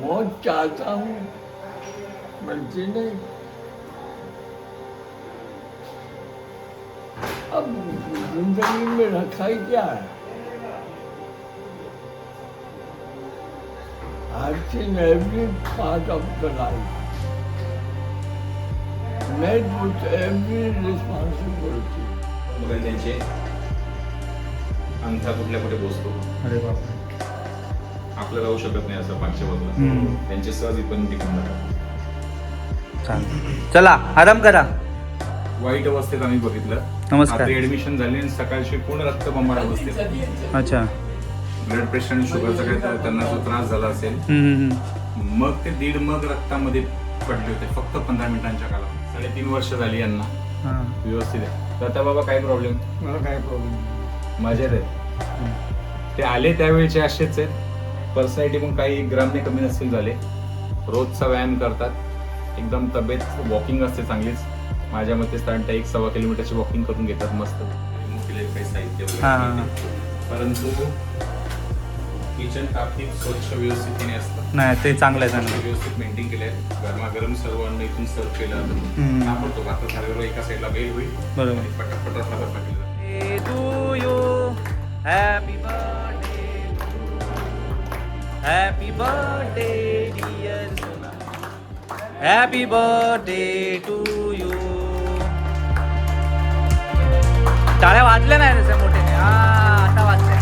मौत चाहता हूँ, मर्जी नहीं। अब जिंदगी में रखा ही क्या है? Art in every part of the life. Met with every responsibility. बघा त्यांचे अंगठा कुठल्या कुठे बसतो. अरे बापरे. आपलं राहू शकत नाही असं मागच्या बाजूला. त्यांचे सहज पण टिकून जातात. चला आराम करा. वाईट अवस्थेत आम्ही बघितलं. नमस्कार. आता ऍडमिशन झाली आणि सकाळची पूर्ण रक्तबंबाळ अवस्थेत. अच्छा. ब्लड प्रेशर आणि शुगरचा काय त्यांना जो त्रास झाला असेल, मग ते 1.5 मग रक्तामध्ये पडले होते फक्त 15 मिनिटांच्या कालावधीत. 3.5 वर्ष झाली यांना व्यवस्थित आहे. तर आता बाबा काय प्रॉब्लेम? मला काय प्रॉब्लेम? मजेत आहेत. ते आले त्यावेळेचे असेच आहेत. पर्सनॅलिटी पण काही ग्रामने कमी नसतील झाले. रोजचा व्यायाम करतात. एकदम तब्येत वॉकिंग असते चांगलीच. माझ्या मते साधारणतः 1-1.25 किलोमीटरची वॉकिंग करून घेतात मस्त. काही साहित्य वगैरे. परंतु किचन काफी स्वच्छ व्यवस्थितीने असतं. नाही ते चांगलं आहे, चांगलं व्यवस्थित मेंटेन केलं आहे. गरमागरम सर्व अन्न इथून सर्व केलं जातं. आपण आता झाल्यावर एका साईडला बेल होईल. बरोबर. आणि पटापट रस्ता केलं जातं. To you happy birthday, happy birthday dear Sona, happy birthday to you. टाळ्या वाजल्या नाही तसं मोठ्याने. आता वाजल्या.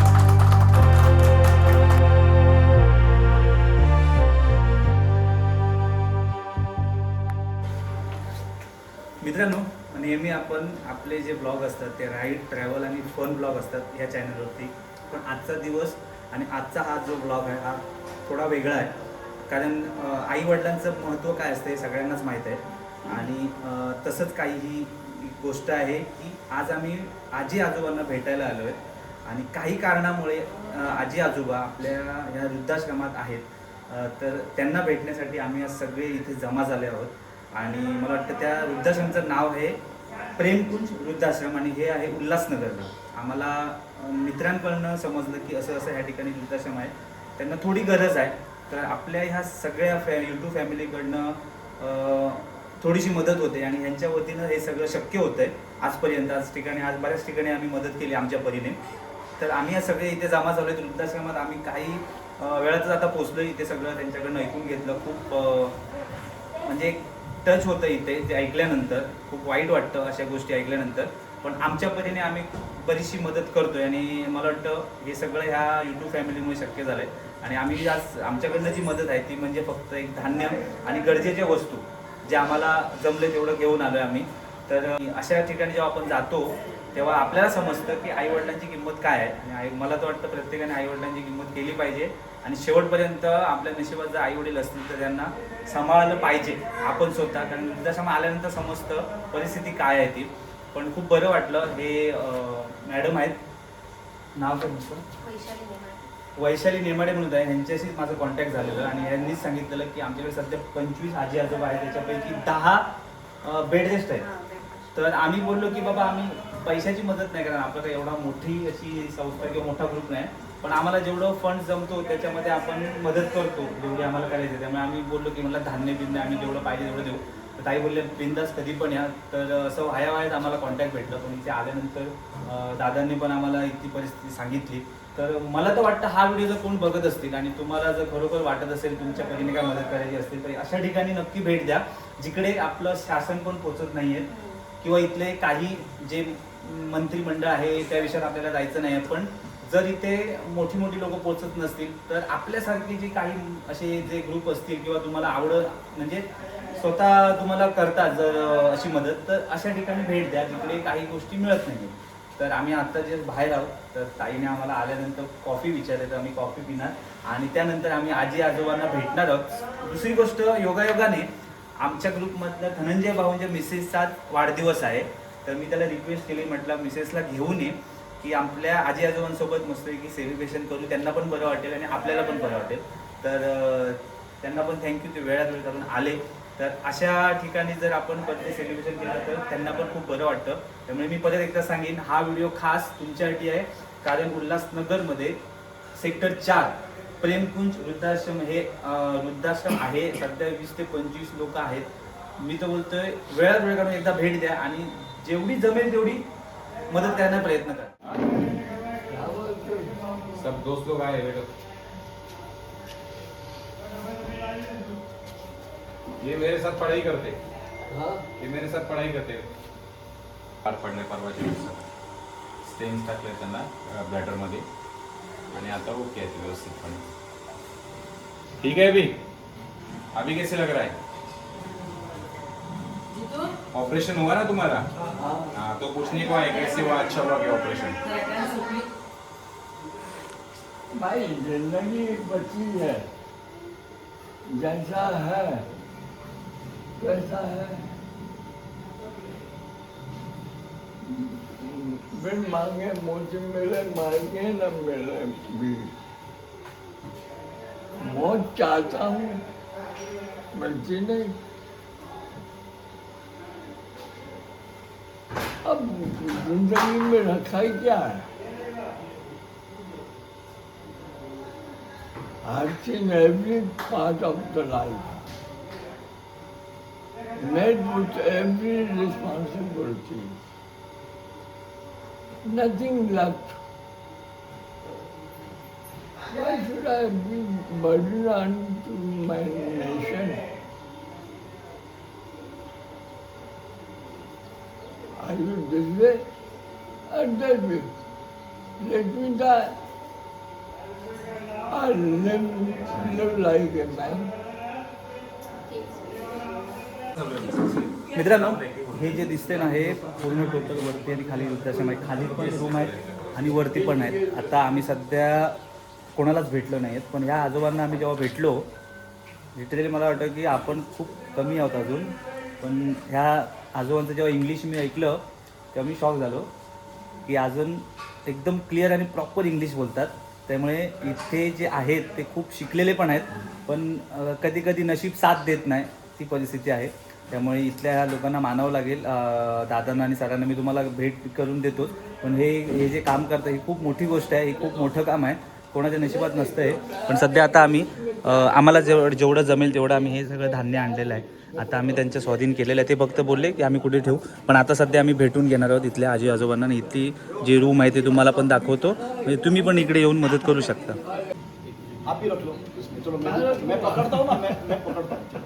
मित्रांनो, नेहमी आपण आपले जे ब्लॉग असतात ते राईड, ट्रॅव्हल आणि फन ब्लॉग असतात ह्या चॅनलवरती. पण आजचा दिवस आणि आजचा हा जो ब्लॉग आहे हा थोडा वेगळा आहे. कारण आईवडिलांचं महत्त्व काय असतं हे सगळ्यांनाच माहीत आहे. आणि तसंच काही गोष्ट आहे की आज आम्ही आजी आजोबांना भेटायला आलो आहे. आणि काही कारणामुळे आजी आजोबा आपल्या ह्या वृद्धाश्रमात आहेत. तर त्यांना भेटण्यासाठी आम्ही आज सगळे इथे जमा झाले आहोत. आणि मला वाटतं त्या वृद्धाश्रमाचं नाव आहे प्रेमकुंज वृद्धाश्रम आणि हे आहे उल्हासनगरला. आम्हाला मित्रांकडनं समजलं की असं असं ह्या ठिकाणी वृद्धाश्रम आहे, त्यांना थोडी गरज आहे. तर आपल्या ह्या सगळ्या यूट्यूब फॅमिलीकडनं थोडीशी मदत होते आणि ह्यांच्या वतीनं हे सगळं शक्य होतं आहे आजपर्यंत. आज बऱ्याच ठिकाणी आम्ही मदत केली आमच्या परीने. तर आम्ही या सगळे इथे जमा झालो आहेत वृद्धाश्रमात. आम्ही काही वेळातच आता पोचलो इथे. सगळं त्यांच्याकडनं ऐकून घेतलं. खूप म्हणजे टच होतं इथे ते ऐकल्यानंतर. खूप वाईट वाटतं अशा गोष्टी ऐकल्यानंतर. पण आमच्या परीने आम्ही बरीचशी मदत करतोय आणि मला वाटतं हे सगळं ह्या यूट्यूब फॅमिलीमुळे शक्य झालं आहे. आणि आम्ही आज आमच्याकडनं जी मदत आहे ती म्हणजे फक्त एक धान्य आणि गरजेच्या वस्तू जे आम्हाला जमले तेवढं घेऊन आलो आहे आम्ही. तर अशा ठिकाणी जेव्हा आपण जातो तेव्हा आपल्याला समजतं की आईवडिलांची किंमत काय आहे. आणि मला तर वाटतं प्रत्येकाने आईवडिलांची किंमत केली पाहिजे. आणि शेवटपर्यंत आपल्या नशिबात जर आईवडील असतील तर त्यांना सांभाळलं पाहिजे आपण स्वतः. कारण वृद्धाश्रम आल्यानंतर समजतं परिस्थिती काय आहे ती. पण खूप बरं वाटलं. हे मॅडम आहेत, नाव काय तुमचं? वैशाली नेमाडे म्हणून आहे. ह्यांच्याशी माझं कॉन्टॅक्ट झालेलं आणि यांनीच सांगितलेलं की आमच्याकडे सध्या 25 आजी आजोबा आहेत, त्याच्यापैकी 10 बेड रेस्ट आहेत. तर आम्ही बोललो की बाबा आम्ही पैशाची मदत नाही करणार, आपलं काही एवढा मोठी अशी संस्था किंवा मोठा ग्रुप नाही, पण आम्हाला जेवढं फंड जमतो त्याच्यामध्ये आपण मदत करतो जेवढी आम्हाला करायची. त्यामुळे आम्ही बोललो की मला धान्य बिन्य आम्ही जेवढं पाहिजे तेवढं देऊ. तर ताई बोलले बिंदास कधी पण या. तर असं वायावायात आम्हाला कॉन्टॅक्ट भेटलं. पण इथे आल्यानंतर दादांनी पण आम्हाला इतकी परिस्थिती सांगितली. तर मला तर वाटतं हा व्हिडिओ जर कोण बघत असतील आणि तुम्हाला जर खरोखर वाटत असेल तुमच्या परीने काय मदत करायची असतील तर अशा ठिकाणी नक्की भेट द्या जिकडे आपलं शासन पण पोचत नाही आहे किंवा इथले काही जे मंत्रिमंडळ आहे त्या विषयात आपल्याला जायचं नाही आहे. पण जर इथे मोठी मोठी लोक पोचत नसतील तर आपल्यासारखे जे काही असे जे ग्रुप असतील किंवा तुम्हाला म्हणजे स्वतः तुम्हाला करतात जर अशी मदत, तर अशा ठिकाणी भेट द्या जिकडे काही गोष्टी मिळत नाही. तर आम्ही आत्ता जे बाहेर आहोत तर ताईने आम्हाला आल्यानंतर कॉफी विचारली तर आम्ही कॉफी पिणार आणि त्यानंतर आम्ही आजी आजोबांना भेटणार आहोत. दुसरी गोष्ट योगायोगाने आमच्या ग्रुपमधल्या धनंजय भाऊंच्या मिसेसचा वाढदिवस आहे. तर मी त्याला रिक्वेस्ट केली, म्हटलं मिसेसला घेऊन ये की आपल्या आजी आजोबांसोबत मस्तपैकी सेलिब्रेशन करू, त्यांना पण बरं वाटेल आणि आपल्याला पण बरं वाटेल. तर त्यांना पण थँक्यू, ते वेळात वेळ काढून आले. तर अशा ठिकाणी जर आपण बर्थडे सेलिब्रेशन केलं तर त्यांना पण खूप बरं वाटतं. त्यामुळे मी परत एकदा सांगेन हा व्हिडिओ खास तुमच्यासाठी आहे. कारण उल्हासनगरमध्ये सेक्टर 4 प्रेमकुंज वृद्धाश्रम हे वृद्धाश्रम आहे. सध्या 20 ते 25 लोक आहेत. मी तर बोलतोय वेळात वेळ काढून एकदा भेट द्या आणि जेवढी जमेल तेवढी मदत करण्याचा प्रयत्न करा. सब दोस्त लोग आए बेटा. ये मेरे साथ पढ़ाई करते. ये मेरे साथ पढ़ाई करते. पार पडले परवाच्या दिवसात. स्टेन्स टाकले त्यांना ब्लॅडर मध्ये आणि आता ओके आहे ते व्यवस्थितपणे. ठीक है अभी कैसे लग रहा है? ऑपरेशन हुआ ना तुम्हारा? हाँ तो पूछने को आए कैसे हुआ, अच्छा हुआ क्या ऑपरेशन? भाई जिंदगी बची है, जैसा है वैसा है. बिन मांगे मुझे मिले, मांगे न मिले भी. मौत चाहता हूँ, मिलती नहीं. अब जिंदगी में रखा ही क्या है? Each and every part of the life, made with every responsibility. Nothing left. Why should I be burdened on to my nation? Are you this way or that way? Let me die. I live like a man. मित्रांनो, हे जे दिसते ना हे पूर्ण total वरती आणि खाली वृद्धाश्रम आहे. खाली पण रूम आहेत आणि वरती पण आहेत. आता आम्ही सध्या कोणालाच भेटलो नाही आहेत, पण ह्या आजोबांना आम्ही जेव्हा भेटलो लिटरली मला वाटतं की आपण खूप कमी आहोत अजून. पण ह्या आजोबांचं जेव्हा इंग्लिश मी ऐकलं तेव्हा मी शॉक झालो की अजून एकदम क्लिअर आणि प्रॉपर इंग्लिश बोलतात. त्यामुळे इथे जे आहेत ते खूप शिकलेले पण आहेत, पण कधी कधी नशीब साथ देत नाही, ती परिस्थिती आहे. त्यामुळे इथल्या लोकांना मानावं लागेल. दादांना आणि सरांना मी तुम्हाला भेट करून देतोच, पण हे जे काम करतं ही खूप मोठी गोष्ट आहे, ही खूप मोठं काम आहे, कोणाच्या नशिबात नसतं हे. पण सध्या आता आम्ही आम्हाला जेवढं जमेल तेवढं आम्ही हे सगळं धान्य आणलेलं आहे. आता आम्ही त्यांच्या स्वाधीन केलेलं आहे. ते फक्त बोलले की आम्ही कुठे ठेवू, पण आता सध्या आम्ही भेटून घेणार आहोत इथल्या आजी आजोबांना. आणि इथली जी रूम आहे ते तुम्हाला पण दाखवतो, म्हणजे तुम्ही पण इकडे येऊन मदत करू शकता. आप ही रख लो इसमें. चलो मैं पकड़ता हूँ ना, मैं पकड़ता हूँ.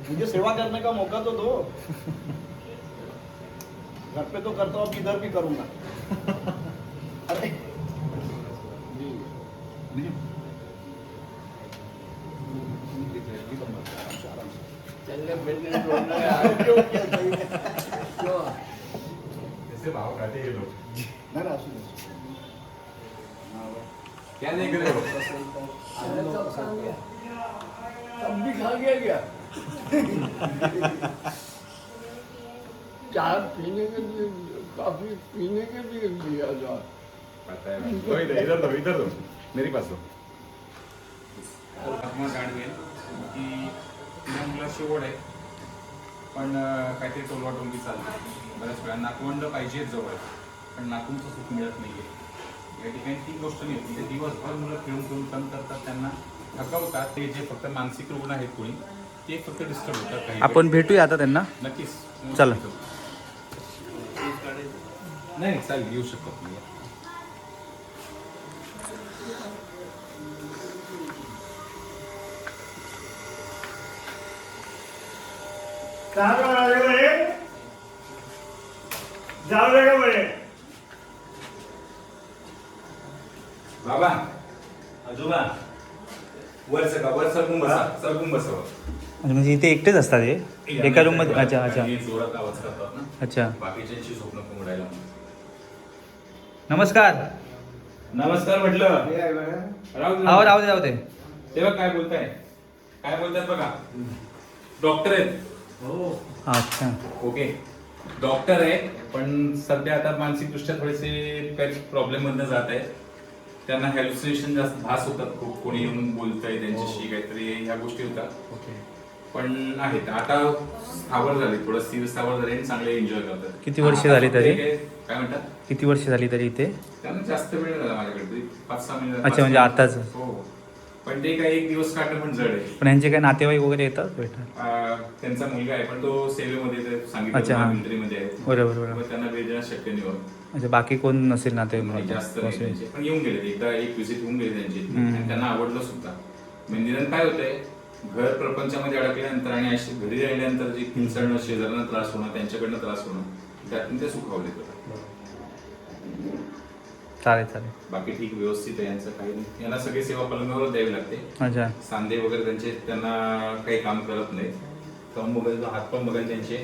मुझे सेवा करने का मौका तो दो. घर पे तो करता हूँ, अब इधर भी करूँगा. अरे चलने फिरने डोलने आगे हो क्या सही है? क्यों? ऐसे भाव खाते ये लोग. नाही ना, असू दे. क्या देख रहे हो? अरे सब खा गया, सब भी खा गया क्या? चाय पीने के लिए, कॉफी पीने के लिए दिया जाए. पता है तो इधर दो मेरी पास दो. गाडवेल की तिला मुलाची ओढ आहे, पण काहीतरी टोलवा टोलवी चालते बऱ्याच वेळा. नातवंड पाहिजे जवळ, पण नातूंचं सुख मिळत नाहीये या ठिकाणी. ती गोष्ट नाही होती. ते दिवसभर मुलं खेळून खेळून काम करतात, त्यांना थकवतात. ते जे फक्त मानसिक रुग्ण आहेत कोणी, ते फक्त डिस्टर्ब होतात. काही आपण भेटूया आता त्यांना. नक्कीच चला. नाही चालेल, येऊ शकतो तुम्ही. बाबा आजोबा वर सरकून बसावं. म्हणजे इथे एकटेच असतात हे एका रूम मध्ये? अच्छा अच्छा जोरात आवाज करतात ना, अच्छा. बाकीच्यांची झोप नको उडायला. नमस्कार. नमस्कार म्हटलं. राहू दे. तेव्हा काय बोलतात बघा. डॉक्टर आहेत. अच्छा ओके, डॉक्टर आहेत, पण सध्या आता मानसिकदृष्ट्या थोडेसे काही प्रॉब्लेम मधनं जात आहेत. त्यांना हॅल्युसिनेशन जास्त भास होतात खूप. कोणी येऊन बोलतंय त्यांच्याशी काहीतरी, ह्या गोष्टी होतात. ओके. पण आहेत आता स्थावर झाले, थोडं स्थिर स्थावर झाले आणि चांगले एन्जॉय करतात. किती वर्ष झाली तरी? काय म्हणतात? किती वर्ष झाली तरी इथे? त्यांना जास्त वेळ झाला माझ्याकडे तरी 5-6 महिने. अच्छा, म्हणजे आताच? हो. पण ते काय एक दिवस काढणं पण जड आहे. पण यांचे काय नातेवाईक वगैरे येतात भेटायला? त्यांचा मुलगा आहे पण तो सेवेमध्ये ते अच्छा, सांगितलं हां. मिलिटरीमध्ये आहे. बरोबर बरोबर. मग त्यांना वेळ देणं शक्य नाही होत. अच्छा, बाकी कोण नसेल नाही, नातेवाईक? जास्त नाही त्यांचे. पण येऊन गेले, एकदा एक विजिट होऊन गेली त्यांची हम्म. आणि त्यांना आवडलं सुद्धा. म्हणजे काय होतंय, घर प्रपंचामध्ये अडकल्यानंतर आणि अशी घरी राहिल्यानंतर जी किंचळणं, शेजाऱ्यांना त्रास होणं, त्यांच्याकडनं त्रास होणं, त्यातून ते सुखावले तर. चालेल चालेल. बाकी ठीक व्यवस्थित आहे यांचं, काही नाही. यांना सगळी सेवा पलंगावर द्यावी लागते. अच्छा. सांधे वगैरे त्यांचे, त्यांना काही काम करत नाही. कम बघायचं, हातपंप बघायला त्यांचे,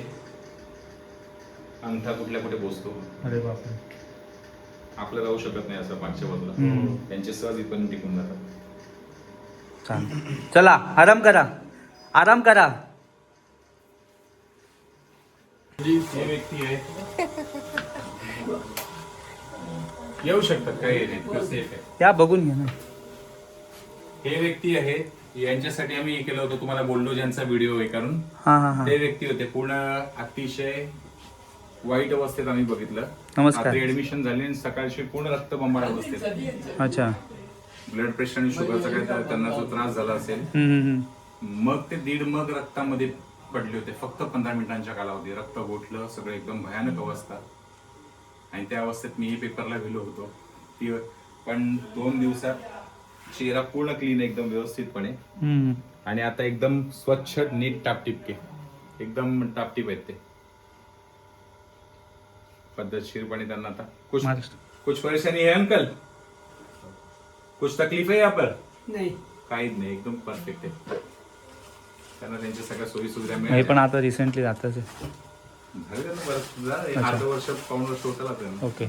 अंगठा कुठल्या कुठे पोचतो. अरे बापरे. आपलं जाऊ शकत नाही असं मागच्या बाजूला. त्यांचे सहज इथपर्यंत टिकून जातात. चालेल. चला आराम करा, आराम करा. हे व्यक्ती आहे, येऊ शकतात, काही नाही, सेफ आहे. या बघून घ्या ना. हे व्यक्ती आहे, यांच्यासाठी आम्ही हे केलं होतं, तुम्हाला बोललो ज्यांचा व्हिडिओ आहे करून. हां हां हां. ते व्यक्ती होते, पूर्ण अतिशय वाईट अवस्थेत आम्ही बघितलं. नमस्कार. आता ऍडमिशन झाले आणि सकाळची पूर्ण रक्तबंबाळ अवस्थेत. अच्छा. ब्लड प्रेशर आणि शुगरचा काय त्यांना जो त्रास झाला असेल, मग ते 1.5 मग रक्तामध्ये पडले होते. फक्त 15 मिनिटांच्या कालावधी रक्त गोठलं, सगळं एकदम भयानक अवस्था. आणि त्या अवस्थेत मी पेपरला गेलो होतो. ती पण 2 दिवसात चेहरा पूर्ण क्लीन, एकदम व्यवस्थितपणे. आणि आता एकदम स्वच्छ, नीट, टापटिपके, एकदम टापटीप आहेत ते. पद्धतशीरपणे त्यांना आता कुछ परेशानी है अंकल? कुछ तकलीफ है यहाँ पर? नाही. काहीच नाही, एकदम परफेक्ट आहे. त्यांना त्यांच्या सगळ्या सोयी सुविधा हे मिळाल्या. पण आता रिसेंटली जातच आहे. झाले त्यांना बरं, अर्ध वर्ष, पाऊण वर्ष होतं त्यांना. ओके.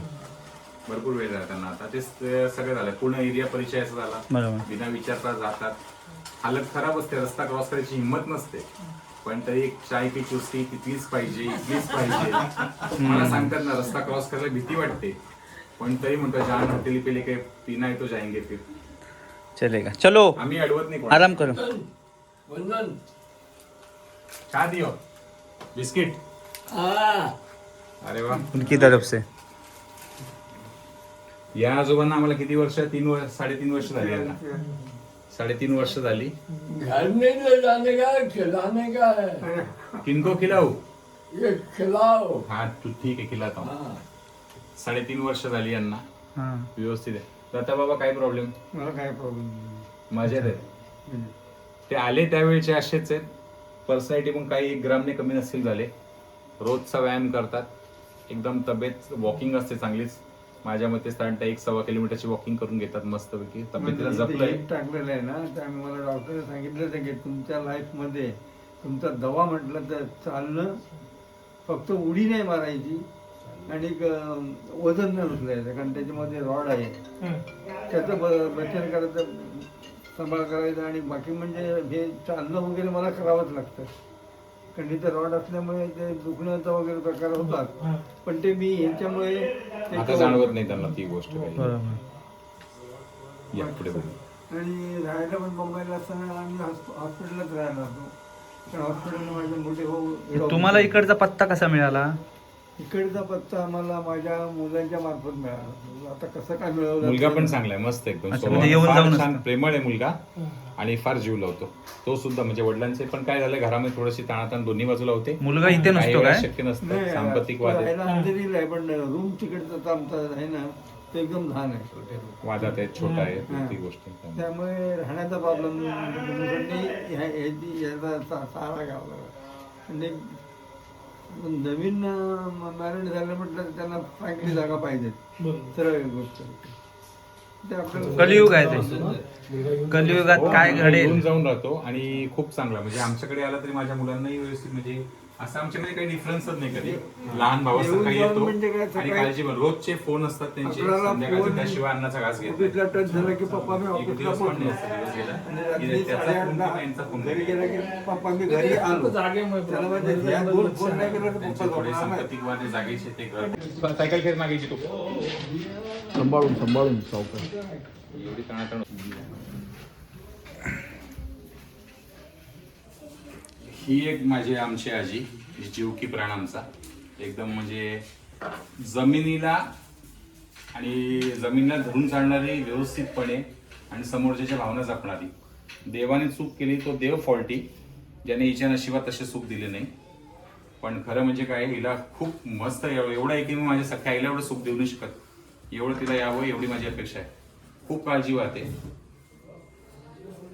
भरपूर वेळ झाला त्यांना. आता ते सगळं झालं, पूर्ण एरिया परिचयाचा झाला. बरोबर. बिना विचारता जातात. हालत खराब असते, रस्ता क्रॉस करायची हिंमत नसते, पण तरी एक चाय की चुस्की तिथलीच पाहिजे, इथलीच पाहिजे. मला सांगतात ना, रस्ता क्रॉस करायला भीती वाटते, पण तरी म्हणतो जान हॉटेल पे लेके पीना है तो जाएंगे फिर. चलेगा, चलो आम्ही अडवत नाही कोणाला. आराम करो. वंदन. चहा दियो, बिस्किट. हाँ. अरे वा. उनकी तरफ से. या आजोबांना आम्हाला किती वर्ष? 3-3.5 वर्ष झाली यांना. 3.5 वर्ष झाली. घर में ले जाने का, खिलाने का है. किनको खिलाऊ? ये खिलाओ. हा तू ठीक आहे, खिलाता हूं. हाँ. 3.5 वर्ष झाली यांना. हां. व्यवस्थित आहे. दत्ता बाबा काय प्रॉब्लेम? मला काय प्रॉब्लेम? मजेत आहे. ते आले त्यावेळेचे असेच आहेत. पर्सनॅलिटी पण काही ग्रामने कमी नसतील झाले. रोजचा व्यायाम करतात, एकदम तब्येत, वॉकिंग असते चांगलीच. माझ्या मते साधारणतः 1-1.25 किलोमीटरची वॉकिंग करून घेतात मस्तपैकी. तब्येतीला जपलंय. टाकलेलं आहे ना, त्यामुळे मला डॉक्टरने सांगितलं की तुमच्या लाईफमध्ये तुमचा दवा म्हटलं तर चालणं, फक्त उडी नाही मारायची आणि वजन नाही उचलायचं, कारण त्याच्यामध्ये रॉड आहे, त्याचं बचन करायचं, सांभाळ करायचा. आणि बाकी म्हणजे हे चालणं वगैरे मला करावंच लागतं, कारण तिथे रॉड असल्यामुळे ते दुखण्याचा वगैरे प्रकार होतात. पण ते मी यांच्यामुळे आता जाणवत नाही त्यांना ती गोष्ट काही. बरोबर. या पुढे बघू. आणि राहायला पण मुंबईला असताना आम्ही हॉस्पिटललाच राहायला होतो, कारण हॉस्पिटलला माझे मोठे भाऊ. तुम्हाला इकडचा पत्ता कसा मिळाला? इकडचा पत्ता आम्हाला माझ्या मुलांच्या मार्फत मिळाला. आता कसं काय मिळवलं? मुलगा पण चांगला आहे, मस्त एकदम. अच्छा, स्वभाव म्हणजे येऊन फार जाऊन छान, असतं. प्रेमळ आहे मुलगा आणि फार जीव लावतो. तो सुद्धा म्हणजे वडिलांचे पण काय झालं, घरामध्ये थोडीशी ताणाताण दोन्ही बाजूला होते. मुलगा इथे काही नसतो वेळा काय? शक्य नसतं, नाही, सांपत्तिक वाद आहे. राहायला अंधेरीला आहे, पण रूम तिकडचा आमचा आहे ना, ते एकदम लहान आहे, छोटे room. वादात आहेत, छोटा आहे, हां. ती गोष्ट आहे. त्यामुळे राहण्याचा प्रॉब्लेम याचा सहारा घ्यावा लागला. आणि नवीन मॅरिड झालं म्हटलं तर त्यांना फ्रँकली जागा पाहिजे, सरळ गोष्ट. ते आपल्याला कलियुग आहे ते. कलियुगात काय हो, घडेल? येऊन जाऊन राहतो आणि खूप चांगला. म्हणजे आमच्याकडे आला तरी माझ्या मुलांनाही व्यवस्थित, म्हणजे असं आमच्याकडे काही डिफरन्सच नाही कधी. लहान भावासारखा येऊन जाऊन येतो म्हणजे काय, आणि सकाळी काळजी पण. रोजचे फोन असतात त्यांचे, अकराला संध्याकाळचे, फोन, त्याशिवाय अन्नाचा घास घेत ऑफिसला टच झालं की पप्पा मी एक ऑफिसला दिवस पण नाही पोहोचलो. असतो दिवस गेला आणि की रात्री त्याचा फोन किंवा यांचा 8:30 फोन घरी गेला की पप्पा मी घरी आलो. त्याला माहिती आहे, दोन फोन नाही केला तर त्यांचे पप्पा थोडे झोपणार नाही. संपत्तिक वाद आहे, जागेचे ते घर. सायकल खेळ मागायची तू. सांभाळून सावकाश. एवढी तणातण. ही एक माझी आमची आजी, जीव की प्राण आमचा. एकदम म्हणजे जमिनीला आणि जमिनीला धरून चालणारी व्यवस्थितपणे आणि समोरच्याच्या भावना जपणारी. देवाने चूक केली तो देव फॉल्टी, ज्याने हिच्या नशिबात तसे सुख दिले नाही. पण खरं म्हणजे काय, हिला खूप मस्त एवढं आहे की मी माझ्या सख्या आईला एवढं सुख देऊ नाही शकत. एवढं तिला यावं एवढी माझी अपेक्षा आहे. खूप काळजी वाहते.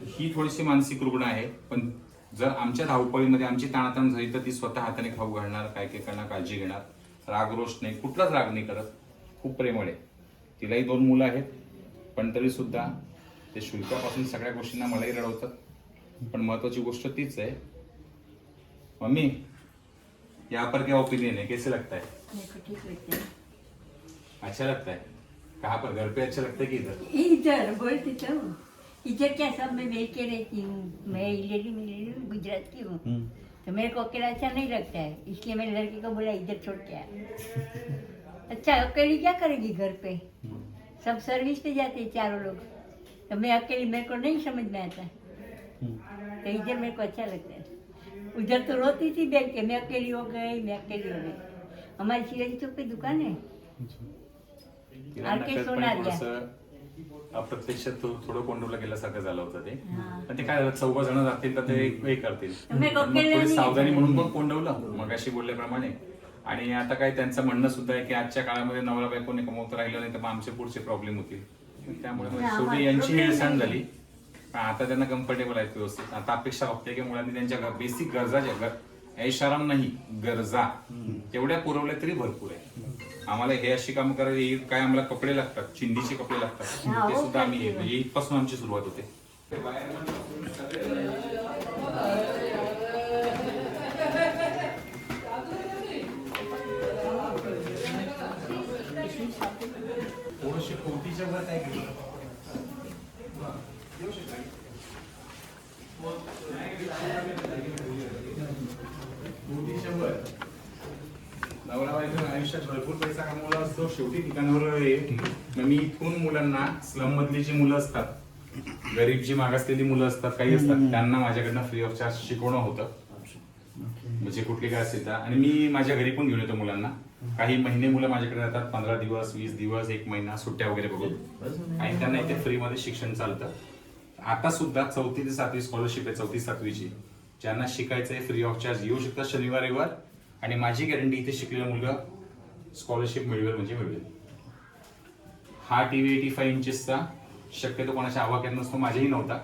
ही थोडीशी मानसिक रुग्ण आहे, पण जर आमच्या धावपळीमध्ये आमची ताणाताण झाली तर ती स्वतः हाताने खाऊ घालणार, काय काय करणार, काळजी घेणार, रागरोष नाही, कुठलाच राग नाही करत. खूप प्रेमळ आहे. तिलाही 2 मुलं आहेत, पण तरी सुद्धा ते शुल्कापासून सगळ्या गोष्टींना मलाही रडवतात. पण महत्वाची गोष्ट तीच है. मम्मी, यहाँ पर क्या ओपिनियन है, कैसे लगता है? मेरे को ठीक लगता है। अच्छा लगता है? कहाँ पर, घर पे अच्छा लगता है कि इधर? इधर बोलती तो इधर क्या सब मैं मिल के रहती हूँ। मैं इलेरी में गुजरात की हूँ, तो मेरे को अकेला अच्छा नहीं लगता है, इसलिए मैंने लड़की को बोला इधर छोड़ के आ। अच्छा अकेली क्या करेगी घर पे, सब सर्विस पे जाते हैं चारों लोग, तो मैं अकेली, मेरे को नहीं समझ में आता, तो इधर मेरे को अच्छा लगता है। उधर तो रोती थी देख के, मैं अकेली हो गई, मैं अकेली हो गई। हमारी शिवाजी चौक पे दुकान है, आरके सोनारिया। अप्रत्यक्ष थोडं कोंडवलं गेल्यासारखं झालं होतं ते. पण ते काय झालं, 4 जण जातील तर ते हे करतील. मेरे को मग अकेले थोडी नहीं सावधानी है। म्हणून पण कोंडवलं मगाशी बोलल्याप्रमाणे. आणि आता काय त्यांचं म्हणणं सुद्धा आहे की आजच्या काळामध्ये नवरा बायकोने कमवत राहिलं नाही तर मग आमचे पुढचे प्रॉब्लेम होतील. त्यामुळे मग शेवटी यांची हेळसांड झाली. पण आता त्यांना कम्फर्टेबल आहेत व्यवस्थित. आता अपेक्षा वाटते की मुलांनी त्यांच्या बेसिक गरजा ज्या, ऐशाराम नाही, गरजा तेवढ्या पुरवल्या तरी भरपूर आहे. आम्हाला हे अशी कामं करायला काय, आम्हाला कपडे लागतात, चिंडीचे कपडे लागतात, ते सुद्धा आम्ही म्हणजे इथपासून आमची सुरुवात होते. थोडीशी कोटीच्या वर काय केलं नवरा बायको आयुष्यात भरपूर पैसा कमवला असतो, शेवटी ठिकाणावर मी इथून मुलांना, स्लम मधली जी मुलं असतात, गरीब जी मागासलेली मुलं असतात, काही असतात, त्यांना माझ्याकडनं फ्री ऑफ चार्ज शिकवणं होतं. म्हणजे कुठली काय असेल तर. आणि मी माझ्या घरी पण घेऊन येतो मुलांना. काही महिने मुलं माझ्याकडे राहतात, 15 दिवस, 20 दिवस, 1 महिना सुट्ट्या वगैरे बघून, आणि त्यांना इथे फ्रीमध्ये शिक्षण चालतं. आता सुद्धा 4थी ते 7वी स्कॉलरशिप आहे, 4थी 7वीची. ज्यांना शिकायचं आहे फ्री ऑफ चार्ज येऊ शकतात शनिवार रविवार. आणि माझी गॅरंटी, इथे शिकलेला मुलगा स्कॉलरशिप मिळवेल म्हणजे मिळवेल. हा टीव्ही 85 इंचेसचा शक्यतो कोणाच्या आवाक्यात नसतो, माझ्याही नव्हता.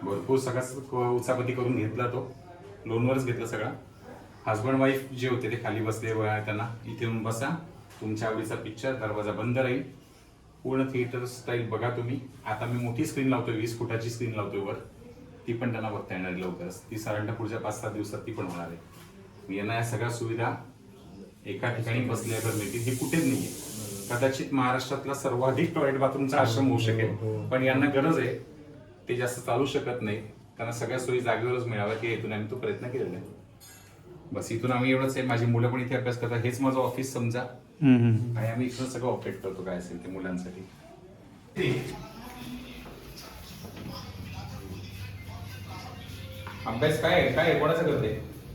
भरपूर सगळा उचापती करून घेतला, तो लोनवरच घेतला सगळा. हजबंड वाईफ जे होते ते खाली बसले, त्यांना इथे येऊन बसा, तुमच्या आवडीचा पिक्चर, दरवाजा बंद राहील, पूर्ण थिएटर स्टाईल बघा तुम्ही. आता मी मोठी स्क्रीन लावतोय, 20 फुटाची स्क्रीन लावतोय वर, ती पण त्यांना बघता येणार आहे लवकरच. ती साधारणतः पुढच्या 5-7 दिवसात ती पण होणार आहे. यांना या सगळ्या सुविधा एका ठिकाणी बसल्यावर मिळतील. हे कुठेच नाहीये. कदाचित महाराष्ट्रातला सर्वाधिक टॉयलेट बाथरूमचा आश्रम होऊ शकेल, पण यांना गरज आहे, ते जास्त चालू शकत नाही, त्यांना सगळ्या सोयी जागेवरच मिळाव्या की हेतून आम्ही तो प्रयत्न केलेला आहे. बस इथून आम्ही एवढंच आहे. माझी मुलं पण इथे अभ्यास करतात, हेच माझं ऑफिस समजा, आणि आम्ही इथून सगळं ऑपरेट करतो काय असेल ते मुलांसाठी. अभ्यास काय काय कोणाचं करते?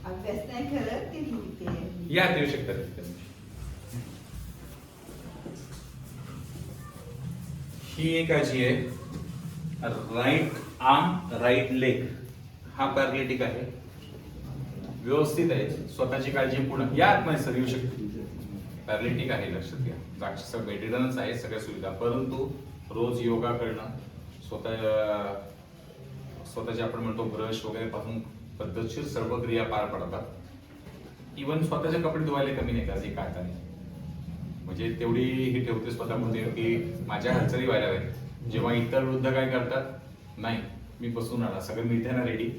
अभ्यास नाही करत, ती लिहिते. या देऊ शकतात. ही एक आजी आहे, राईट आर्म राईट लेग, हा पॅरालिटिक आहे, व्यवस्थित आहे, स्वतःची काळजी पूर्ण, या आतमध्ये सर येऊ शकते. पॅरालिटिक आहे, लक्षात घ्या. जागची सगळं मेंटेनन्स आहे, सगळ्या सुविधा, परंतु रोज योगा करणं, स्वतःचे आपण म्हणतो ब्रश वगैरे पासून पद्धतशीर सर्व क्रिया पार पडतात. इव्हन स्वतःचे कपडे धुवायला कमी नाही करायचे एका हाताने. म्हणजे तेवढी ही ठेवते स्वतःमध्ये की माझ्या हालचाली व्हायला हव्यात. जेव्हा इतर वृद्ध काय करतात, नाही मी बसून राहणार, सगळं मिळते ना रेडी.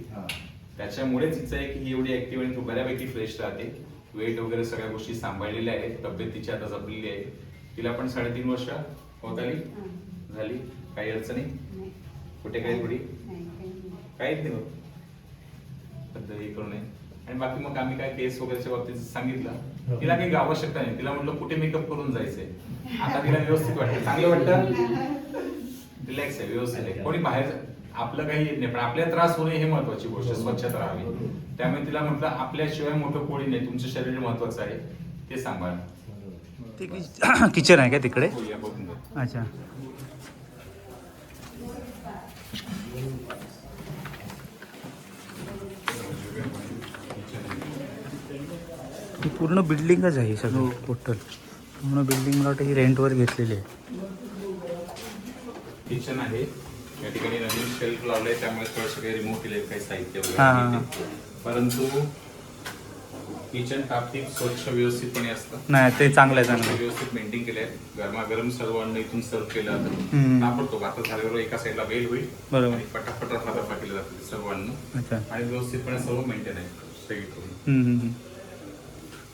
त्याच्यामुळेच हिचं आहे की ही एवढी ऍक्टिव्ह आणि बऱ्यापैकी फ्रेश राहते. वेट वगैरे सगळ्या गोष्टी सांभाळलेल्या आहेत, तब्येत तिची आता जपलेली आहे. तिला पण 3.5 वर्ष होत आली झाली, काही अडचणी कुठे काही थोडी काहीच नाही होत, हे करू नये. आणि बाकी मग आम्ही काय केस वगैरेच्या बाबतीत सांगितलं, तिला काही आवश्यकता नाही. तिला म्हटलं कुठे मेकअप करून जायचंय, आता तिला व्यवस्थित वाटतं, चांगलं वाटतं, रिलॅक्स आहे, व्यवस्थित आहे. कोणी बाहेर आपलं काही येत नाही, पण आपल्याला त्रास होणे हे महत्वाची गोष्ट आहे, स्वच्छता राहावी. त्यामुळे तिला म्हटलं आपल्याशिवाय मोठं कोणी नाही, तुमचं शरीर महत्वाचं आहे, ते सांभाळ. ते किचन आहे का तिकडे? हो, या बघून घ्या. अच्छा. ही पूर्ण बिल्डिंगच आहे सगळं टोटल. पूर्ण बिल्डिंग मला वाटतं ही रेंटवर घेतलेली आहे. किचन आहे, या ठिकाणी नवीन शेल्फ लावलंय, त्यामुळे थोडंसं काही रिमूव्ह केले काही साहित्य हा, वगैरे, परंतु किचन टापटीप स्वच्छ व्यवस्थितपणे असतं. नाही ते चांगलं आहे, चांगलं आहे. व्यवस्थित मेंटेन केलंय. गरमागरम सर्व अन्न इथून सर्व केलं हम्म. जातं. ताबडतोब आता झाल्यावर एका साईडला बेल होईल बरोबर. आणि पटापट रफादफा केलं जातं ते सर्व अन्न, अच्छा. आणि व्यवस्थितपणे सर्व मेंटेन आहे सगळीकडून.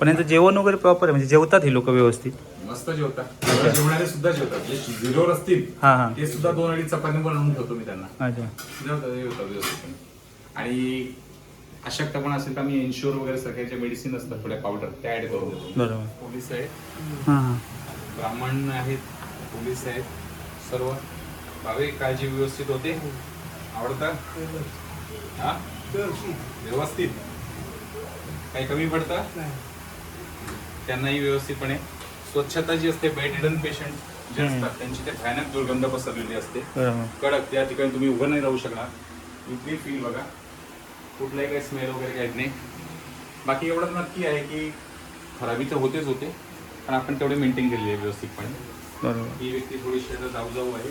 पण यांचं जेवण वगैरे प्रॉपर आहे, म्हणजे जेवतात ही लोक व्यवस्थित? मस्त जेवतात, जेवणारे सुद्धा जेवतात. जे झिरोवर असतील हा हा. ते सुद्धा 2-2.5 चपाती बनवून ठेवतो मी त्यांना. अच्छा. जेवतात व्यवस्थितपणे. आणि अशक्तपणा असेल तर आम्ही इन्शुअर वगैरे सगळ्याच्या मेडिसिन असतात, थोड्या पावडर त्या ऍड करून देतो. बरोबर. पोलीस आहेत, हां हां. ब्राह्मण आहेत, पोलीस आहेत, सर्व भाविक. काळजी व्यवस्थित होते. आवडतं हा व्यवस्थित, काही कमी पडतं त्यांनाही व्यवस्थितपणे. स्वच्छता जी असते, बेड रिडन पेशंट जे असतात त्यांची ते भयानक दुर्गंध पसरलेली असते, बरोबर. कडक. त्या ठिकाणी तुम्ही उभं नाही राहू शकणार. इथली फील बघा, कुठलाही काही स्मेल वगैरे काहीच नाही. बाकी एवढं नक्की आहे की खराबी तर होतेच होते, पण आपण तेवढे मेंटेन केलेले आहे व्यवस्थितपणे. बरोबर. ही व्यक्ती थोडीशी आता जाऊ आहे.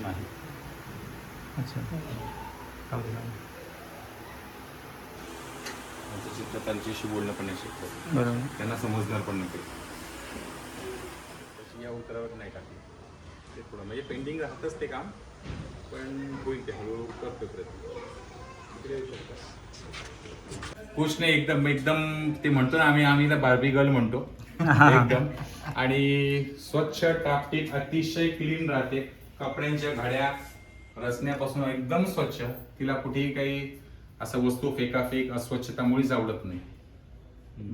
नाही अच्छा. चित्र त्यांच्याशी बोलणं पण नाही शकतो, बरोबर. त्यांना समजणार पण नाही. या उतरावर नाही टाकली ते थोडं, म्हणजे पेंडिंग राहतच ते काम, पण होईल ते हळूहळू करतो प्रयत्न. इकडे येऊ शकता. खुश नाही, एकदम एकदम ते म्हणतो ना आम्ही बार्बी गर्ल म्हणतो एकदम. आणि स्वच्छ टापटीप, अतिशय क्लीन राहते. कपड्यांच्या घड्या रचण्यापासून एकदम स्वच्छ. तिला कुठेही काही असं वस्तू फेकाफेक अस्वच्छता मुळीच आवडत नाही.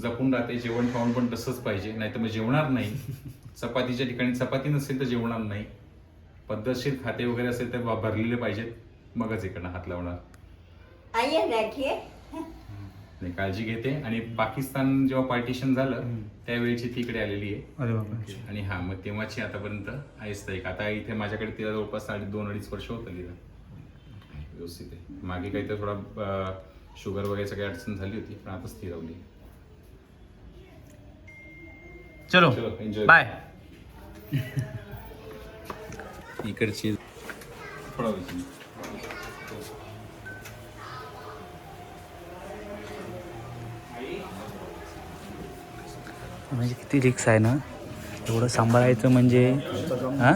जपून राहते. जेवण खाऊन पण तसंच पाहिजे, नाही तर मग जेवणार नाही. चपातीच्या ठिकाणी चपाती नसेल तर जेवणार नाही. पद्धतशीर खाते वगैरे असेल तर भरलेले पाहिजेत, मगच इकडनं हात लावणार. आइए बैठिए. नाही, काळजी घेते. आणि पाकिस्तान जेव्हा पार्टिशन झालं त्यावेळेची ती इकडे आलेली आहे. अरे बाबा. आणि हा मग तेव्हाची आतापर्यंत आईस्थायिक. आता इथे माझ्याकडे तिला जवळपास 2.5-2.5 वर्ष होतं तिला. व्यवस्थित आहे. मागे काही तर थोडा शुगर वगैरे सगळी अडचण झाली होती, पण आता स्थिरावली. चलो चलो एन्जॉय. बाय. इकडची थोडा वेळ. म्हणजे किती रिक्स आहे ना एवढं सांभाळायचं म्हणजे. हां.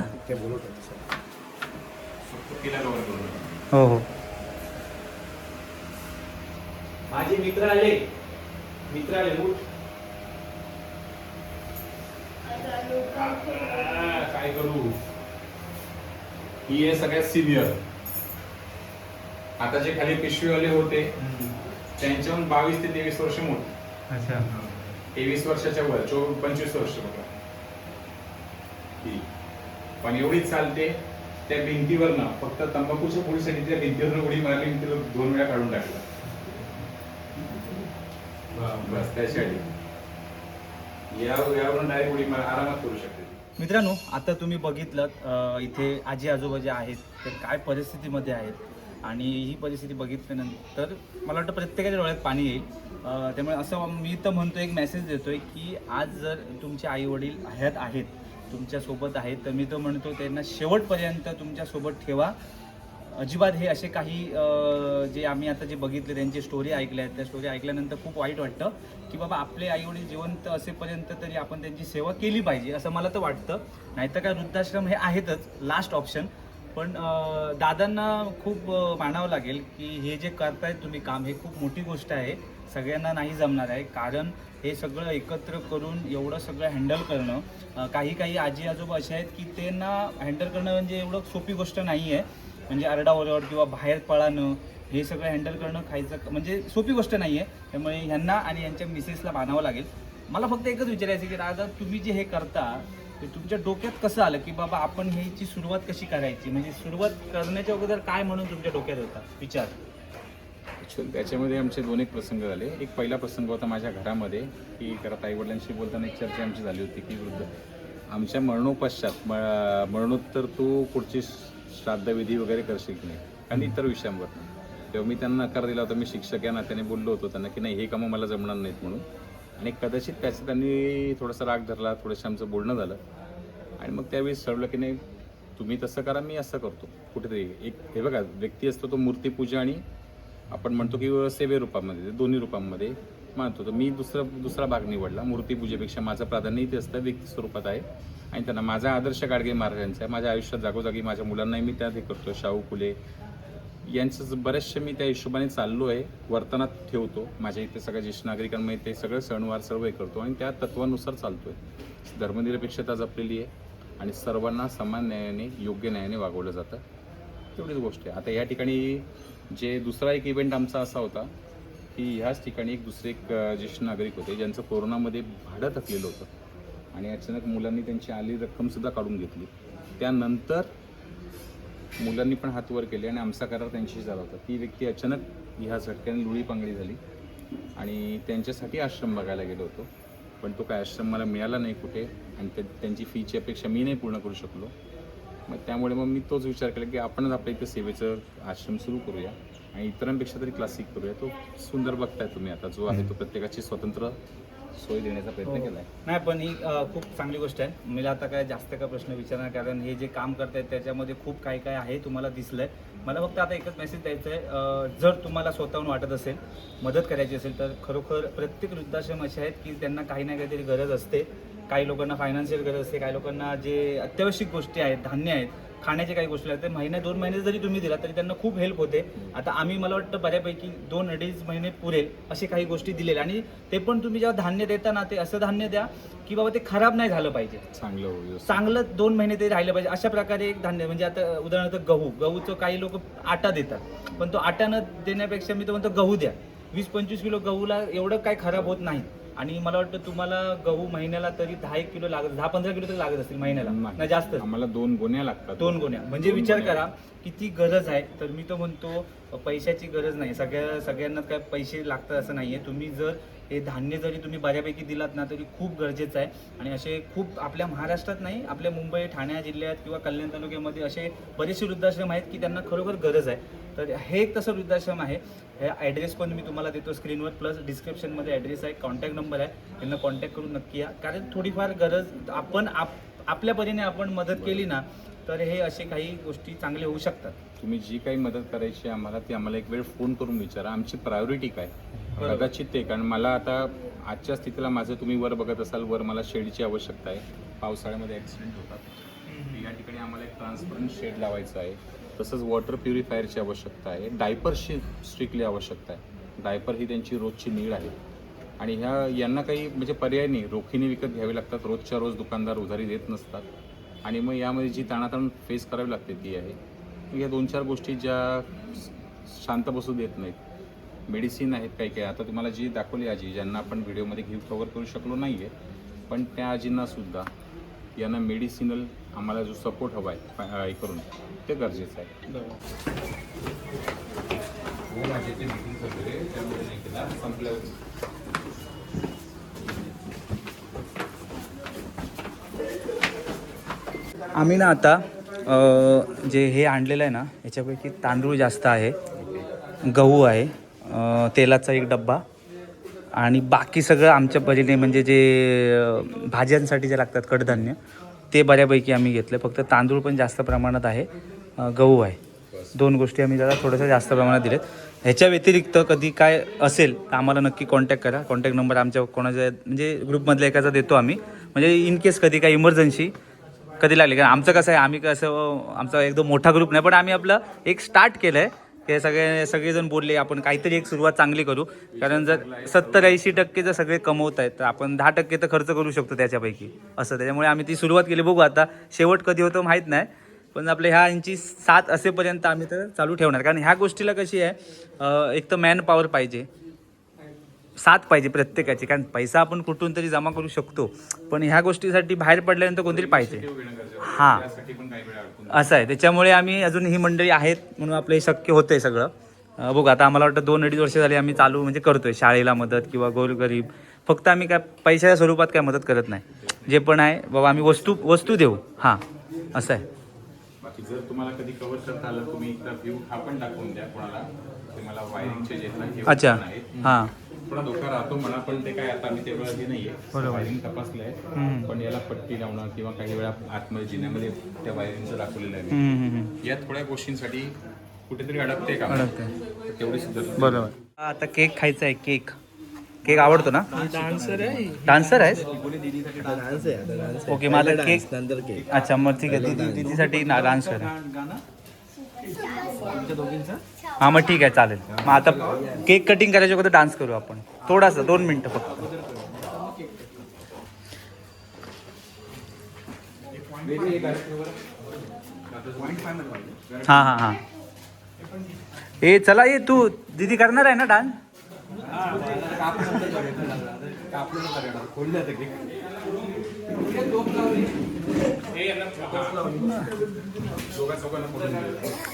हो हो. माझे मित्र आले उठ. काय करू. ही आहे सगळ्यात सिनियर. आता जे खाली पिशवीवाले होते त्यांच्याहून 22 ते 23 वर्ष मोठे. अच्छा. 23 वर्षाच्या वर 25 वर्ष बघा. पण एवढीच चालते. त्या भिंतीवर ना फक्त तंबाखूच्या पोळीसाठी त्या भिंतीवर उडी मारली, तिला 2 वेळा काढून टाकला. बस त्यासाठी यावरून डायरेक्ट उडी मार आरामात करू शकते. मित्रांनो, आता तुम्ही बघितलं इथे आजी आजोबा जे आहेत ते काय परिस्थितीमध्ये आहेत, आणि ही परिस्थिती बघितल्यानंतर मला वाटतं प्रत्येकाच्या डोळ्यात पाणी येईल. त्यामुळे असं मी तर म्हणतो, एक मेसेज देतोय की आज जर तुमचे आई वडील हयात आहेत, तुमच्यासोबत आहेत, तर मी तर म्हणतो त्यांना शेवटपर्यंत तुमच्यासोबत ठेवा. अजिबात हे असे काही जे आम्ही आता जे बघितले त्यांची स्टोरी ऐकल्या आहेत, त्या स्टोरी ऐकल्यानंतर खूप वाईट वाटतं की बाबा आपले आईवडील जिवंत असेपर्यंत तरी आपण त्यांची सेवा केली पाहिजे, असं मला तर वाटतं. नाहीतर काय वृद्धाश्रम हे आहेतच लास्ट ऑप्शन. पण दादांना खूप मानावं लागेल की हे जे करतायत तुम्ही काम, हे खूप मोठी गोष्ट आहे. सगळ्यांना नाही जमणार आहे, कारण हे सगळं एकत्र करून एवढं सगळं हँडल करणं, काही आजी आजोबा असे आहेत की त्यांना हँडल करणं म्हणजे एवढं सोपी गोष्ट नाही आहे. म्हणजे आरडाओरड किंवा बाहेर पळणं, हे सगळं हँडल करणं खायचं म्हणजे सोपी गोष्ट नाही आहे. त्यामुळे ह्यांना आणि यांच्या मिसेसला मानावं लागेल. मला फक्त एकच विचारायचं की दादा, तुम्ही जे हे करता ते तुमच्या डोक्यात कसं आलं की बाबा आपण ह्याची सुरुवात कशी करायची, म्हणजे सुरुवात करण्याच्या अगोदर काय म्हणून तुमच्या डोक्यात होता विचार? ॲक्च्युअली त्याच्यामध्ये आमचे 2 एक प्रसंग झाले. एक पहिला प्रसंग होता माझ्या घरामध्ये, की घरात आईवडिलांशी बोलताना एक चर्चा आमची झाली होती की वृद्ध आमच्या मरणोपश्चात मरणोत्तर तू पुढची श्राद्धविधी वगैरे करशील की नाही, आणि इतर विषयांवर. तेव्हा मी त्यांना नकार दिला होता. मी शिक्षक या नात्याने बोललो होतो त्यांना की नाही, हे कामं मला जमणार नाहीत म्हणून. आणि कदाचित त्याचं त्यांनी थोडासा राग धरला, थोडंसं आमचं बोलणं झालं. आणि मग त्यावेळेस ठरवलं की नाही, तुम्ही तसं करा, मी असं करतो. कुठेतरी एक हे बघा, व्यक्ती असतो तो मूर्तीपूजा आणि आपण म्हणतो की सेवे रूपामध्ये, दोन्ही रूपांमध्ये मानतो. तर मी दुसरा भाग निवडला. मूर्तीपूजेपेक्षा माझं प्राधान्य इथे असतं, व्यक्ती स्वरूपात आहे. आणि त्यांना माझा आदर्श गाडगे महाराजांचा आहे. माझ्या आयुष्यात जागोजागी माझ्या मुलांनाही मी त्यात हे करतो. शाहू फुले यांचं बरेचसे मी त्या हिशोबाने चाललो आहे, वर्तनात ठेवतो. माझ्या इथे सगळ्या ज्येष्ठ नागरिकांमध्ये ते सगळं सणवार सर्व हे करतो आणि त्या तत्वानुसार चालतो आहे. धर्मनिरपेक्षता जपलेली आहे आणि सर्वांना समान न्यायाने, योग्य न्यायाने वागवलं जातं. तेवढीच गोष्ट आहे. आता या ठिकाणी जे दुसरा एक इव्हेंट आमचा असा होता की ह्याच ठिकाणी एक दुसरे एक ज्येष्ठ नागरिक होते ज्यांचं कोरोनामध्ये भाडं थकलेलं होतं आणि अचानक मुलांनी त्यांची आली रक्कमसुद्धा काढून घेतली. त्यानंतर मुलांनी पण हात वर केले आणि आमचा करार त्यांच्याशी झाला होता. ती व्यक्ती अचानक ह्या झटक्याने लुळी पांगळी झाली आणि त्यांच्यासाठी आश्रम बघायला गेलो होतो. पण तो काय आश्रम मला मिळाला नाही कुठे आणि त्यांची फीची अपेक्षा मी नाही पूर्ण करू शकलो. मग त्यामुळे मी तोच विचार केला की आपणच आपल्या इथं सेवेचं आश्रम सुरू करूया आणि इतरांपेक्षा तरी क्लासिक करूया. तो सुंदर बघताय तुम्ही आता जो आहे तो प्रत्येकाची स्वतंत्र सोय देण्याचा प्रयत्न केला आहे. नाही, पण ही खूप चांगली गोष्ट आहे. मला आता काय जास्त का प्रश्न विचारणार, कारण हे जे काम करतायत त्याच्यामध्ये खूप काय काय आहे तुम्हाला दिसलंय. मला फक्त आता एकच मेसेज द्यायचा आहे, जर तुम्हाला स्वतःहून वाटत असेल मदत करायची असेल तर खरोखर प्रत्येक वृद्धाश्रम असे आहेत की त्यांना काही ना काहीतरी गरज असते. काही लोकांना फायनान्शियल गरज असते, काही लोकांना जे अत्यावश्यक गोष्टी आहेत, धान्य आहेत, खाण्याचे काही गोष्टी आहेत, ते महिने 2 महिने जरी तुम्ही दिला तरी त्यांना खूप हेल्प होते. आता आम्ही मला वाटतं बऱ्यापैकी 2-2.5 महिने पुरेल असे काही गोष्टी दिलेल्या, आणि ते पण तुम्ही जेव्हा धान्य देता ना ते असं धान्य द्या की बाबा ते खराब नाही झालं पाहिजे, चांगलं 2 महिने ते राहिलं पाहिजे अशा प्रकारे एक धान्य. म्हणजे आता उदाहरणार्थ गहूचं काही लोक आटा देतात, पण तो आटा न देण्यापेक्षा मी तो म्हणतो गहू द्या. 20-25 किलो गहूला एवढं काय खराब होत नाही. आणि मला वाटतं तुम्हाला गहू महिन्याला तरी 10 किलो लागत, 10-15 किलो तरी लागत असतील महिन्याला, नाही जास्त. आम्हाला 2 गोण्या लागतात. 2 गोण्या म्हणजे विचार करा किती गरज आहे. तर मी तो म्हणतो पैशाची गरज नाही, सगळ्यांना काय पैसे लागतात असं नाहीये. तुम्ही जर हे धान्य जरी तुम्ही बऱ्यापैकी दिलात ना तरी खूप गरजेचं आहे. आणि असे खूप आपल्या महाराष्ट्रात नाही, आपल्या मुंबई ठाणे जिल्ह्यात किंवा कल्याण तालुक्यामध्ये असे बरेचसे वृद्धाश्रम आहेत की त्यांना खरोखर गरज आहे. तर हे एक तसं वृद्धाश्रम आहे. हे ॲड्रेस पण मी तुम्हाला देतो स्क्रीनवर, प्लस डिस्क्रिप्शनमध्ये ॲड्रेस आहे, कॉन्टॅक्ट नंबर आहे, त्यांना कॉन्टॅक्ट करून नक्की या. कारण थोडीफार गरज आपण आपल्या परीने आपण मदत केली ना तर हे असे काही गोष्टी चांगल्या होऊ शकतात. तुम्ही जी काही मदत करायची आम्हाला ती आम्हाला एक वेळ फोन करून विचारा. आमची प्रायोरिटी काय कदाचित ते, कारण मला आता आजच्या स्थितीला माझं तुम्ही वर बघत असाल, वर मला शेडची आवश्यकता आहे. पावसाळ्यामध्ये ॲक्सिडेंट होतात, या ठिकाणी आम्हाला एक ट्रान्सपरंट शेड लावायचं आहे. तसंच वॉटर प्युरिफायरची आवश्यकता आहे. डायपरची स्ट्रिक्टली आवश्यकता आहे. डायपर ही त्यांची रोजची नीड आहे आणि यांना काही म्हणजे पर्याय नाही, रोखीने विकत घ्यावे लागतात. रोजच्या रोज दुकानदार उधारी देत नसतात आणि मग यामध्ये जी ताणाताण फेस करावी लागते ती आहे. या 2-4 गोष्टी ज्या शांत बसू देत नाहीत. मेडिसिन आहेत काही काही, आता तुम्हाला जी दाखवली आजी, ज्यांना आपण व्हिडिओमध्ये कव्हर करू शकलो नाही आहे, पण त्या आजींनासुद्धा यांना मेडिसिनल आम्हाला जो सपोर्ट हवा आहे हे करून ते गरजेचं आहे. आम्ही ना आता जे हे आणलेलं आहे ना याच्यापैकी तांदूळ जास्त आहे, गहू आहे, तेलाचा एक डब्बा आणि बाकी सगळं आमच्या परीने म्हणजे जे भाज्यांसाठी जे लागतात कडधान्य ते बऱ्यापैकी आम्ही घेतलं. फक्त तांदूळ पण जास्त प्रमाणात आहे, गहू आहे, 2 गोष्टी आम्ही जरा थोडंसं जास्त प्रमाणात दिलेत. ह्याच्या व्यतिरिक्त कधी काय असेल तर आम्हाला नक्की कॉन्टॅक्ट करा. कॉन्टॅक्ट नंबर आमच्या कोणाच्या म्हणजे ग्रुपमधल्या एकाचा देतो आम्ही, म्हणजे इन केस कधी काय इमर्जन्सी कधी लागली. कारण आमचं कसं आहे, आम्ही कसं आमचा एकदम मोठा ग्रुप नाही, पण आम्ही आपलं एक स्टार्ट केलं आहे. हे सगळेजण बोलले आपण काहीतरी एक सुरुवात चांगली करू. कारण जर 70-80% जर सगळे कमवत आहेत तर आपण 10% तर खर्च करू शकतो त्याच्यापैकी असं. त्याच्यामुळे आम्ही ती सुरुवात केली. बघू आता शेवट कधी होतो माहीत नाही, पण आपल्या ह्या यांची 7 असेपर्यंत आम्ही तर चालू ठेवणार. कारण ह्या गोष्टीला कशी आहे, एक तर मॅन पॉवर पाहिजे, साथ पाहिजे प्रत्येकाची, कारण पैसा आपण कुठून तरी जमा करू शकतो, पण ह्या गोष्टीसाठी बाहेर पडल्यानंतर कोणतरी पाहिजे. हां असं आहे. त्याच्यामुळे आम्ही अजून ही मंडळी आहेत म्हणून आपलं हे शक्य होतंय सगळं. बघू आता आम्हाला वाटतं 2-2.5 वर्ष झाली आम्ही चालू म्हणजे करतोय शाळेला मदत किंवा गोरगरीब. फक्त आम्ही काय पैशाच्या स्वरूपात काय मदत करत नाही, जे पण आहे बाबा आम्ही वस्तू देऊ. हां असं आहे. बाकी जर तुम्हाला कधी कव्हर करता आलं तुम्ही एकदा व्ह्यू हा पण दाखवून द्या कोणाला. ते मला वायरिंगचे जे आहेत अच्छा. हां थोडा धोका राहतो म्हणा, पण ते काय आता आम्ही तेवढं हे नाहीये. वायरिंग तपासलं आहे, पण याला पट्टी लावणं किंवा काही वेळा आतमध्ये जिन्यामध्ये त्या वायरिंगचं दाखवलेलं आहे. या थोड्या गोष्टींसाठी कुठेतरी अडकते का तेवढी सुद्धा. बरोबर. आता केक खायचा आहे. केक आवडतो ना? डान्सर आहेस? ओके माझा केक. अच्छा मग ठीक आहे. दीदीसाठी डान्स कर. हां मग ठीक आहे चालेल. मग आता केक कटिंग करायच्या अगोदर डान्स करू आपण थोडासा 2 मिनटं फक्त. हां ए चला ये तू दीदी करणार आहे ना डान्स?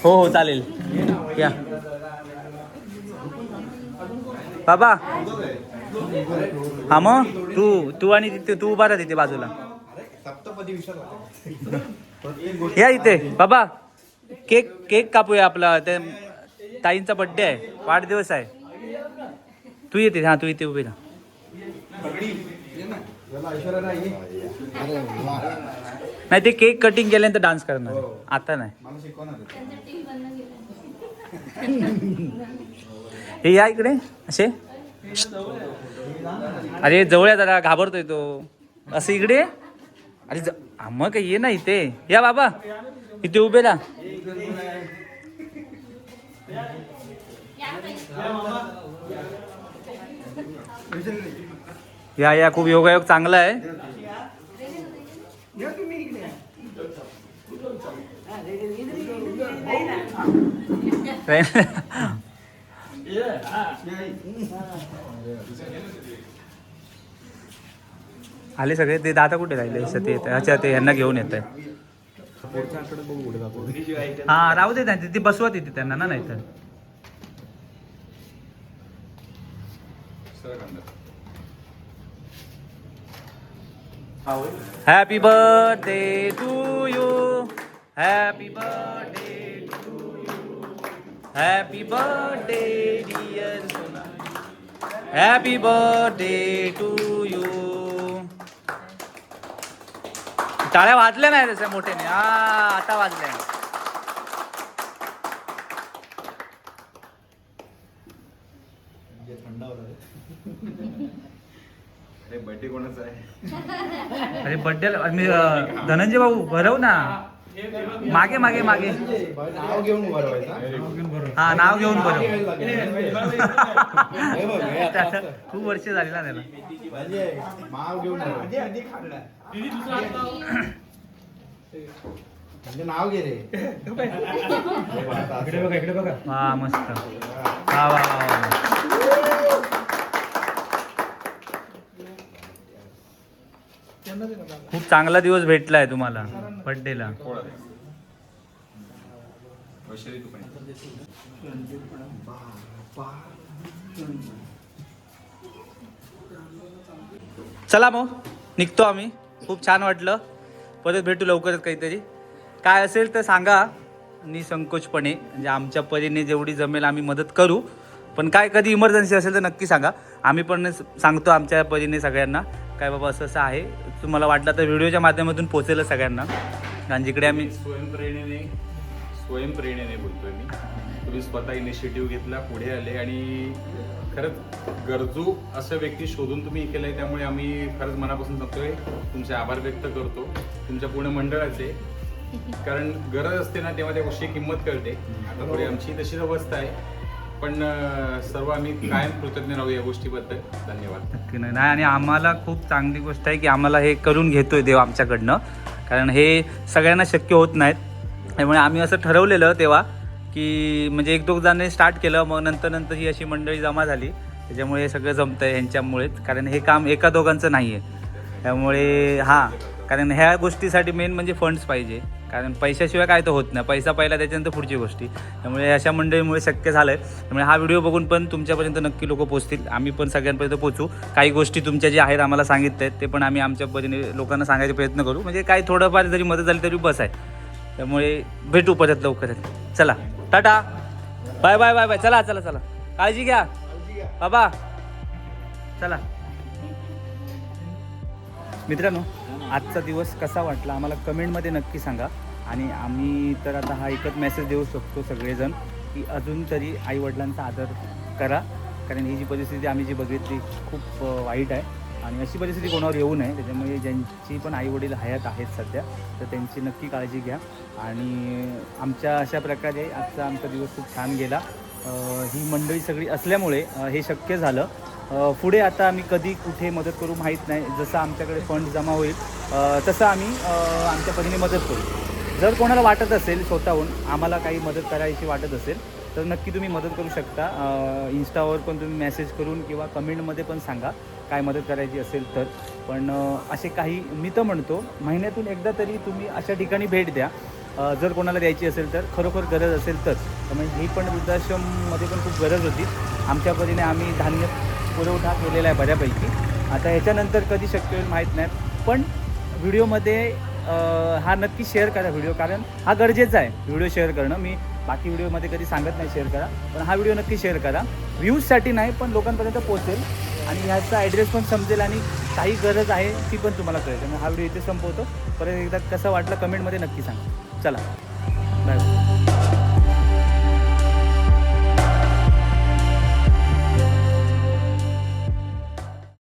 हो चालेल या बाबा. हा मग तू आणि तिथे तू उभा राहा तिथे बाजूला. या इथे बाबा. केक कापूया आपला. ते ताईंचा बर्थडे आहे, वाढदिवस आहे. तू येते. हां तू इथे उभे राहा. नाही ते केक कटिंग केल्यानंतर डान्स करणार, आता नाही. हे या इकडे असे. अरे जवळ जरा घाबरतोय तो. असं इकडे. अरे मग काय ये ना इथे. या बाबा इथे उभे राहा. या खूप योगायोग चांगला आहे. आले सगळे. ते दादा कुठे राहिले? ते अच्छा ते यांना घेऊन येत आहे. हा राहू दे त्यांचे. ते बसवत येते त्यांना ना नाही तर. Happy birthday to you. Happy birthday to you. Happy birthday dear Sona. Happy birthday to you. टाळ्या वाजल्या नाही तसं मोठ्याने. हा आता वाजल्या. बर्थडे कोणाचा आहे? अरे बर्थडे मी धनंजय भाऊ भरव ना. मागे मागे मागे. नाव घेऊन भरवायचं. हा नाव घेऊन भरव. खूप वर्ष झाली ना त्याला. नाव घेऊन म्हणजे नाव घे रे. इकडे बघा. वा मस्त. वा वा वा. खूप चांगला दिवस भेटलाय तुम्हाला बर्थडेला. चला मग निघतो आम्ही. खूप छान वाटलं. परत भेटू लवकरच काहीतरी. काय असेल तर सांगा निसंकोचपणे. म्हणजे आमच्या परीने जेवढी जमेल आम्ही मदत करू. पण काय कधी इमर्जन्सी असेल तर नक्की सांगा. आम्ही पण सांगतो आमच्या परीने सगळ्यांना काय बाबा असं असं आहे. तुम्हाला वाटलं तर व्हिडिओच्या माध्यमातून पोहोचेल सगळ्यांना. कारण जिकडे आम्ही स्वयंप्रेरणेने बोलतोय मी. तुम्ही स्वतः इनिशिएटिव्ह घेतला, पुढे आले आणि खरंच गरजू असं व्यक्ती शोधून तुम्ही केलंय. त्यामुळे आम्ही खरंच मनापासून सांगतोय तुमचे आभार व्यक्त करतो तुमच्या पूर्ण मंडळाचे. कारण गरज असते ना तेव्हा त्या गोष्टी किंमत कळते. आता पुढे आमची तशीच अवस्था आहे, पण सर्व आम्ही कायम कृतज्ञ राहू या गोष्टीबद्दल. धन्यवाद. नक्की नाही. आणि आम्हाला खूप चांगली गोष्ट आहे की आम्हाला हे करून घेतोय देव आमच्याकडनं. कारण हे सगळ्यांना शक्य होत नाहीत. त्यामुळे आम्ही असं ठरवलेलं तेव्हा की म्हणजे 1-2 जणांनी स्टार्ट केलं. मग नंतर ही अशी मंडळी जमा झाली. त्याच्यामुळे हे सगळं जमतं आहे ह्यांच्यामुळेच, कारण हे काम एका दोघांचं नाही आहे. त्यामुळे हां, कारण ह्या गोष्टीसाठी मेन म्हणजे फंड्स पाहिजे, कारण पैशाशिवाय काय तर होत नाही. पैसा पहिला, त्याच्यानंतर पुढची गोष्टी. त्यामुळे अशा मंडळीमुळे शक्य झालं आहे. त्यामुळे हा व्हिडिओ बघून पण तुमच्यापर्यंत नक्की लोक पोहोचतील, आम्ही पण सगळ्यांपर्यंत पोहोचू. काही गोष्टी तुमच्या ज्या आहेत आम्हाला सांगितल्या आहेत ते पण आम्ही आमच्या परीने लोकांना सांगायचा प्रयत्न करू. म्हणजे काही थोडंफार जरी मदत झाली तरी बस आहे. त्यामुळे भेटू परत लवकरच. चला, tata, bye bye bye bye. चला चला चला, काळजी घ्या बाबा, चला. मित्रांनो, आजचा दिवस कसा वाटला आम्हाला कमेंटमध्ये नक्की सांगा. आणि आम्ही तर आता हा एकच मेसेज देऊ शकतो सगळेजण, की अजून तरी आईवडिलांचा आदर करा, कारण ही जी परिस्थिती आम्ही जी बघितली खूप वाईट आहे आणि अशी परिस्थिती कोणावर येऊ नये. त्याच्यामुळे ज्यांची पण आईवडील हयात आहेत सध्या, तर त्यांची नक्की काळजी घ्या. आणि आमच्या अशा प्रकारे आजचा आमचा दिवस खूप छान गेला. ही मंडळी सगळी असल्यामुळे हे शक्य झालं. पुढे आता आम्ही कधी कुठे मदत करू माहीत नाही. जसं आमच्याकडे फंड जमा होईल तसं आम्ही आमच्या परीने मदत करू. जर कोणाला वाटत असेल स्वतःहून आम्हाला काही मदत करायची वाटत असेल तर नक्की तुम्ही मदत करू शकता. इंस्टावर पण तुम्ही मेसेज करून किंवा कमेंटमध्ये पण सांगा काय मदत करायची असेल तर. पण असे काही, मी तर म्हणतो महिन्यातून एकदा तरी तुम्ही अशा ठिकाणी भेट द्या जर कोणाला द्यायची असेल तर, खरोखर गरज असेल तर. त्यामुळे ही पण वृद्धाश्रममध्ये पण खूप गरज होती. आमच्या परीने आम्ही धान्य पुरवठा केलेला आहे बऱ्यापैकी. आता ह्याच्यानंतर कधी शक्य होईल माहीत नाही, पण व्हिडिओमध्ये हा नक्की शेअर करा व्हिडिओ, कारण हा गरजेचा आहे व्हिडिओ शेअर करणं. मी बाकी व्हिडिओमध्ये कधी सांगत नाही शेअर करा, पण हा व्हिडिओ नक्की शेअर करा. व्ह्यूजसाठी नाही, पण लोकांपर्यंत पोहोचेल आणि ह्याचा ॲड्रेस पण समजेल आणि काही गरज आहे ती पण तुम्हाला कळेल. त्यामुळे हा व्हिडिओ इथे संपवतो. परत एकदा कसं वाटलं कमेंटमध्ये नक्की सांगा. चला, बाय.